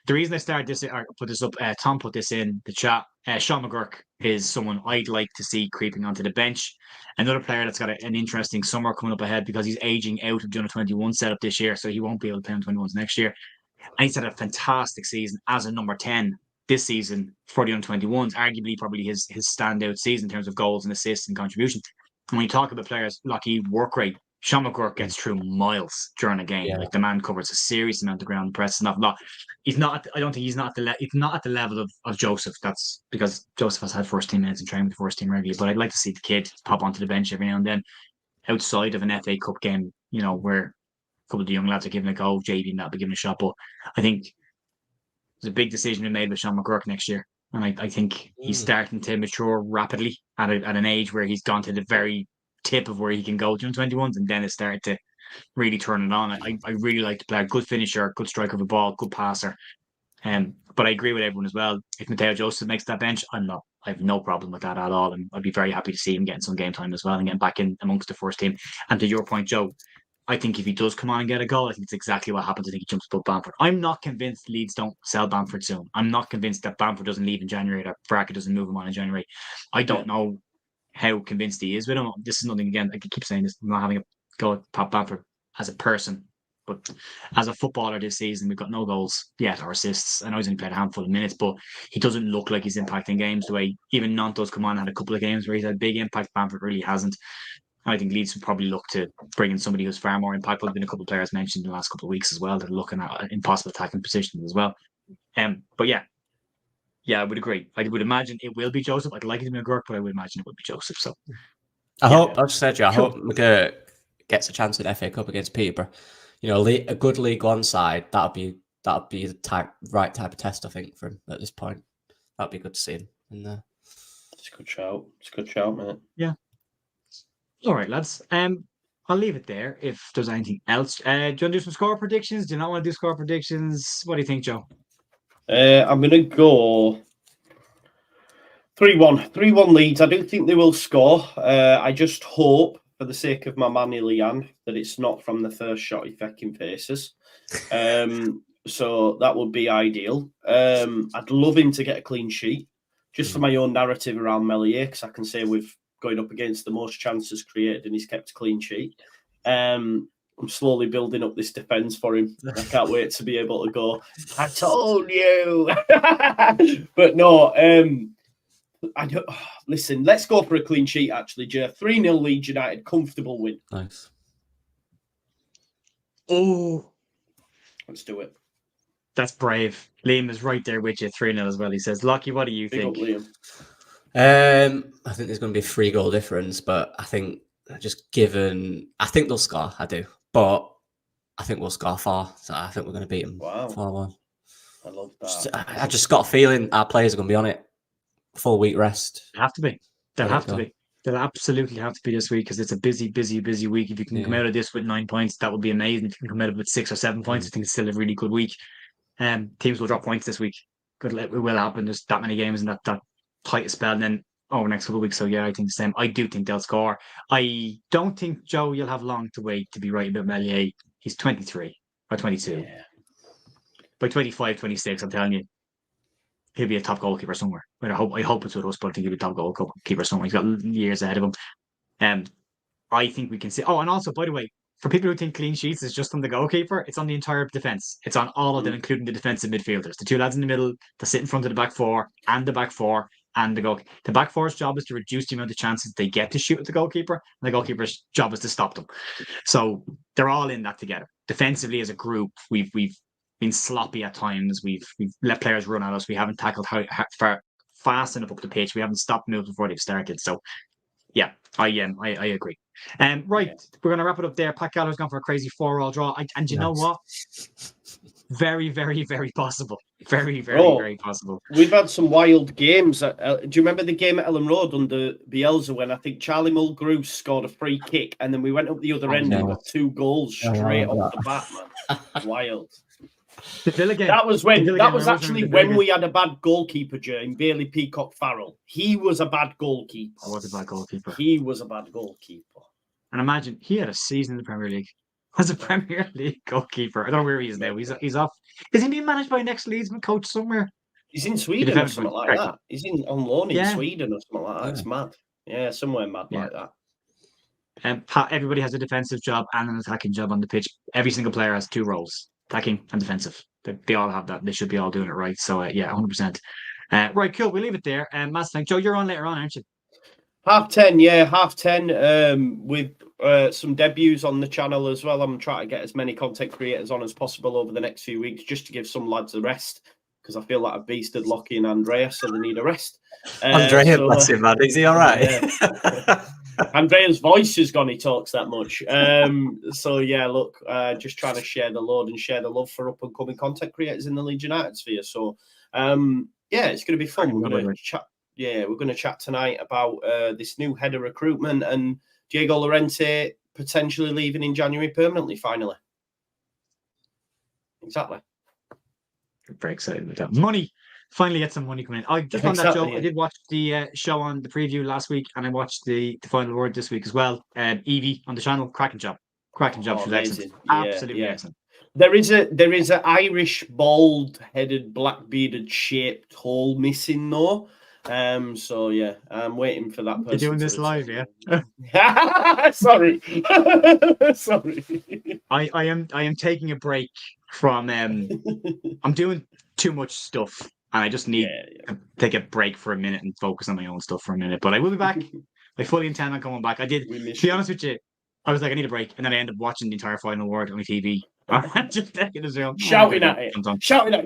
The reason I started this, or put this up, Tom put this in the chat. Sean McGurk is someone I'd like to see creeping onto the bench. Another player that's got an interesting summer coming up ahead because he's aging out of the under-21 setup this year, so he won't be able to play on 21s next year. And he's had a fantastic season as a number 10 this season for the under-21s, arguably probably his standout season in terms of goals and assists and contribution. And when you talk about players like work rate, Sean McGurk gets through miles during a game. Yeah. Like the man covers a serious amount of ground, presses an awful lot. He's not. I don't think he's not It's not at the level of Joseph. That's because Joseph has had first team minutes and trained with the first team regularly. But I'd like to see the kid pop onto the bench every now and then, outside of an FA Cup game. Where a couple of the young lads are giving a go, JB and that'll be giving a shot. But I think there's a big decision to be made with Sean McGurk next year, and I think he's starting to mature rapidly at an age where he's gone to the very tip of where he can go to 21s, and then it started to really turn it on. I really like the player, good finisher, good striker of the ball, good passer. But I agree with everyone as well. If Mateo Joseph makes that bench, I have no problem with that at all, and I'd be very happy to see him getting some game time as well and getting back in amongst the first team. And to your point, Joe, I think if he does come on and get a goal, I think it's exactly what happens. I think he jumps above Bamford. I'm not convinced Leeds don't sell Bamford soon. I'm not convinced that Bamford doesn't leave in January, that Farke doesn't move him on in January. I don't know how convinced he is with him. This is nothing, again, I keep saying this, I'm not having a go at Pat Bamford as a person, but as a footballer this season, we've got no goals yet or assists. I know he's only played a handful of minutes, but he doesn't look like he's impacting games the way even Nanto's come on and had a couple of games where he's had a big impact. Bamford really hasn't. I think Leeds would probably look to bring in somebody who's far more impactful. There's been a couple of players mentioned in the last couple of weeks as well that are looking at impossible attacking positions as well. But yeah, I would agree. I would imagine it will be Joseph. I'd like it to be McGurk, but I would imagine it would be Joseph. So I hope McGurk gets a chance at FA Cup against Peterborough. A good League One side, that'll be the right type of test, I think, for him at this point. That'd be good to see him in there. It's a good shout. It's a good shout, mate. Yeah. All right, lads. I'll leave it there if there's anything else. Do you want to do some score predictions? Do you not want to do score predictions? What do you think, Joe? I'm going to go 3-1. 3-1 Leeds. I do think they will score. I just hope, for the sake of my man Ilian, that it's not from the first shot he fucking faces. So that would be ideal. I'd love him to get a clean sheet, just for my own narrative around Melier, because I can say we've going up against the most chances created and he's kept a clean sheet. I'm slowly building up this defence for him. I can't wait to be able to go, I told you. But no, I don't. Listen, let's go for a clean sheet, actually, Jeff. 3-0 Leeds United, comfortable win. Nice. Oh, let's do it. That's brave. Liam is right there with you, 3-0 as well. He says, Lockie, what do you think? Liam. I think there's going to be a 3-goal difference, but I think I think they'll score. I do, but I think we'll score 4. So I think we're going to beat them. Wow. 4-1. I love that. I just got a feeling our players are going to be on it. Full week rest. They have to be. They'll have to be. They'll absolutely have to be this week because it's a busy week. If you can come out of this with 9 points, that would be amazing. If you can come out of it with 6 or 7 points, I think it's still a really good week. Teams will drop points this week. It will happen. There's that many games in that tight spell, and then over the next couple of weeks. So yeah, I think the same. I do think they'll score. I don't think, Joe, you'll have long to wait to be right about Melier. He's 23 or 22. Yeah. By 25, 26, I'm telling you, he'll be a top goalkeeper somewhere. I hope it's with us, but I think he'll be a top goalkeeper somewhere. He's got years ahead of him. I think we can see. Oh, and also, by the way, for people who think clean sheets is just on the goalkeeper, it's on the entire defence. It's on all of them, including the defensive midfielders. The 2 lads in the middle that sit in front of the back 4 and the back 4 and the goalkeeper. The back 4's job is to reduce the amount of chances they get to shoot at the goalkeeper, and the goalkeeper's job is to stop them. So they're all in that together. Defensively, as a group, we've been sloppy at times. We've let players run at us. We haven't tackled fast enough up the pitch. We haven't stopped moves before they've started. So yeah, I agree. Right, we're going to wrap it up there. Pat Gallagher's gone for a crazy 4-4 draw. And you know what? Very, very, very possible. Very, very, very possible. We've had some wild games. Do you remember the game at Ellen Road under Bielsa when I think Charlie Mulgrew scored a free kick and then we went up the other end and got 2 goals straight off the bat, man. Wild. The Villa game. That was actually when we had a bad goalkeeper, in Bailey Peacock Farrell. He was a bad goalkeeper. I was a bad goalkeeper. He was a bad goalkeeper. And imagine, he had a season in the Premier League as a Premier League goalkeeper. I don't know where he is now. He's off. Is he being managed by next Leeds coach somewhere? He's in Sweden or something like that. He's on loan in Sweden or something like that. It's mad. Yeah, somewhere mad like that. Everybody has a defensive job and an attacking job on the pitch. Every single player has 2 roles, attacking and defensive. They all have that. They should be all doing it right. So, 100%. Right, cool. We'll leave it there. Mass, Joe, you're on later on, aren't you? 10:30, with some debuts on the channel as well. I'm trying to get as many content creators on as possible over the next few weeks, just to give some lads a rest, because I feel like I've beasted Lockie and Andrea, so they need a rest. Andrea, bless him, man. Is he all right? Andrea's voice has gone. He talks that much. So yeah, look, just trying to share the load and share the love for up and coming content creators in the Leeds United sphere. So yeah, it's going to be fun. We're going to chat. Yeah, we're going to chat tonight about this new head of recruitment and Diego Llorente potentially leaving in January permanently, finally. Exactly. Very excited about that. Money. Finally get some money coming in. I just on that, Joe, I did watch the show on the preview last week, and I watched the final word this week as well. Evie on the channel, cracking job. She was excellent. Absolutely excellent. There is a Irish bald-headed, black-bearded shaped hole missing though. So yeah, I'm waiting for that person. You're doing this live, yeah? Sorry. I am taking a break from I'm doing too much stuff and I just need to take a break for a minute and focus on my own stuff for a minute. But I will be back. I fully intend on coming back. I did, to be honest with you, I was like, I need a break, and then I ended up watching the entire final word on my TV. Just taking it shouting at it,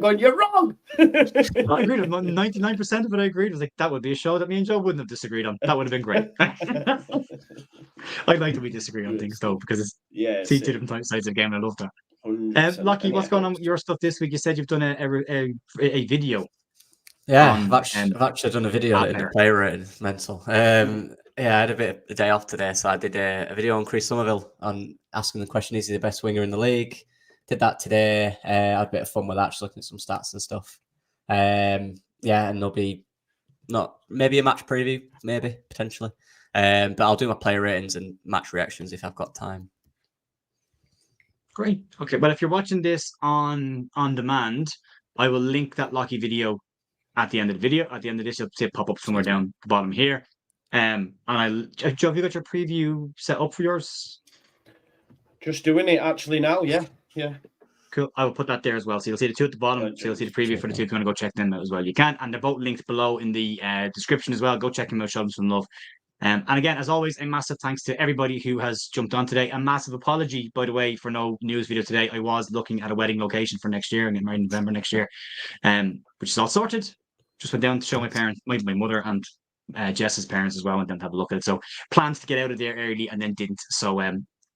going, "You're wrong." I agreed with 99% of it. I agreed. I was like, that would be a show that me and Joe wouldn't have disagreed on. That would have been great. I'd like that we disagree on things though, because it's see 2 different sides of the game, and I love that. Lucky, what's going on with your stuff this week? You said you've done a video. Yeah, I've actually done a video in the player rating. Mental. Yeah, I had a bit of a day off today, so I did a video on Chris Somerville on asking the question, is he the best winger in the league? Did that today. I had a bit of fun with that, just looking at some stats and stuff. Yeah, and there'll be maybe a match preview, maybe, potentially. But I'll do my player ratings and match reactions if I've got time. Great. Okay, well, if you're watching this on demand, I will link that Lockie video at the end of the video. At the end of this, you'll see it pop up somewhere down the bottom here. And Joe, have you got your preview set up for yours? Just doing it actually now. Yeah. Cool. I will put that there as well. So you'll see the two at the bottom. So you'll see the preview for the two. If you want to go check them out as well, you can. And they're both linked below in the description as well. Go check them out. Show them some love. And again, as always, a massive thanks to everybody who has jumped on today. A massive apology, by the way, for no news video today. I was looking at a wedding location for next year and getting married in November next year, which is all sorted. Just went down to show my parents, my mother and Jess's parents as well. Went down to have a look at it. So plans to get out of there early and then didn't. So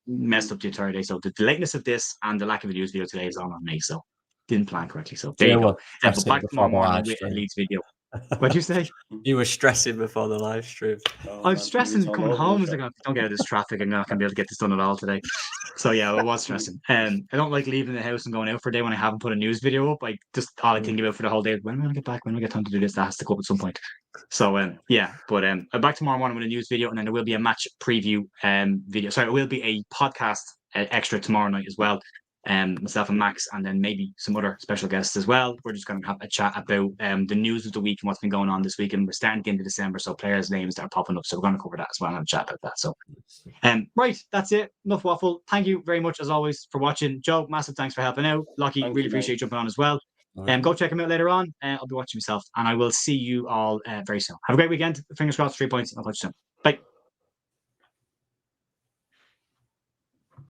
messed up the entire day. So the lateness of this and the lack of a news video today is all on me. So didn't plan correctly. So there you go. But back tomorrow morning with a Leeds video. What'd you say? You were stressing before the live stream. I'm stressing coming home. I was like, don't get out of this traffic. I'm not going to be able to get this done at all today. So yeah, I was stressing. I don't like leaving the house and going out for a day when I haven't put a news video up. All I think about for the whole day is when am I going to get back? When do I get time to do this? That has to go up at some point. So yeah, but I'm back tomorrow morning with a news video, and then there will be a match preview video. Sorry, it will be a podcast extra tomorrow night as well. Myself and Max, and then maybe some other special guests as well. We're just going to have a chat about the news of the week and what's been going on this week. And we're starting to get into December, so players' names that are popping up. So we're going to cover that as well and have a chat about that. So, right, that's it. Enough waffle. Thank you very much, as always, for watching. Joe, massive thanks for helping out. Lockie, really appreciate you jumping on as well. Go check him out later on. I'll be watching myself, and I will see you all very soon. Have a great weekend. Fingers crossed, 3 points. I'll talk to you soon.